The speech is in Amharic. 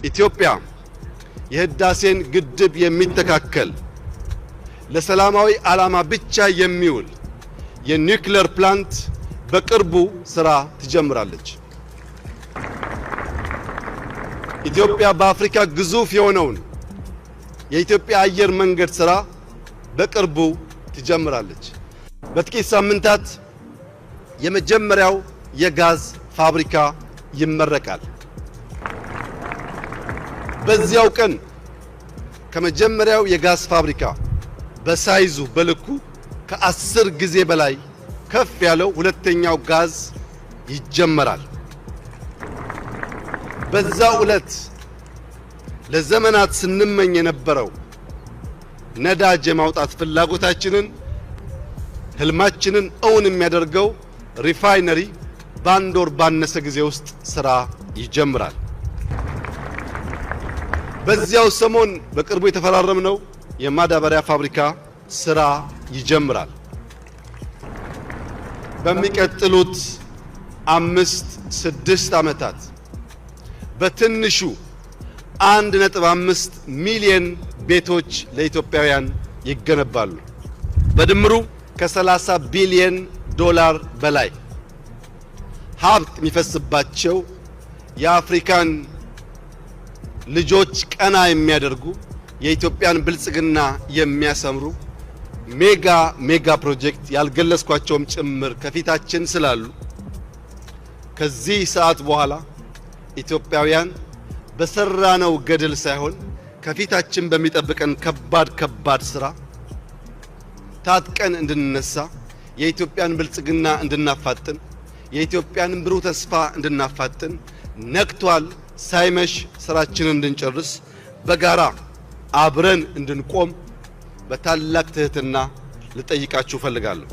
ኢትዮጵያ የህዳሴን ግድብ የሚተካከል ለሰላማዊ ዓላማ ብቻ የሚውል የኒውክሌር ፕላንት በቅርቡ ስራ ትጀምራለች። ኢትዮጵያ በአፍሪካ ግዙፍ የሆነውን የኢትዮጵያ አየር መንገድ ስራ በቅርቡ ትጀምራለች። በጥቂት ሳምንታት የመጀመሪያው የጋዝ ፋብሪካ ይመረቃል። በዚያው ቀን ከመጀመሪያው የጋዝ ፋብሪካ በሳይዙ በልኩ ከ10 ጊዜ በላይ ከፍ ያለው ሁለተኛው ጋዝ ይጀመራል። በዛው ዕለት ለዘመናት ስንመኝ የነበረው ነዳጅ የማውጣት ፍላጎታችንን ህልማችንን እውን የሚያደርገው ሪፋይነሪ በአንድ ወር ባነሰ ጊዜ ውስጥ ስራ ይጀምራል። በዚያው ሰሞን በቅርቡ የተፈራረምነው የማዳበሪያ ፋብሪካ ስራ ይጀምራል። በሚቀጥሉት 5-6 ዓመታት በትንሹ 1.5 ሚሊዮን ቤቶች ለኢትዮጵያውያን ይገነባሉ። በድምሩ ከ30 ቢሊዮን ዶላር በላይ ሀብት የሚፈስባቸው የአፍሪካን ልጆች ቀና የሚያደርጉ የኢትዮጵያን ብልጽግና የሚያሰምሩ ሜጋ ፕሮጀክት ያልገለጽኳቸውም ጭምር ከፊታችን ስላሉ ከዚህ ሰዓት በኋላ ኢትዮጵያውያን በሰራነው ገድል ሳይሆን ከፊታችን በሚጠብቀን ከባድ ስራ ታጥቀን እንድንነሳ የኢትዮጵያን ብልጽግና እንድናፋጥን የኢትዮጵያን ብሩህ ተስፋ እንድናፋጥን ነቅቷል ሳይመሽ ስራችንን እንድንጨርስ በጋራ አብረን እንድንቆም በታላቅ ትህትና ልጠይቃችሁ ፈልጋለሁ።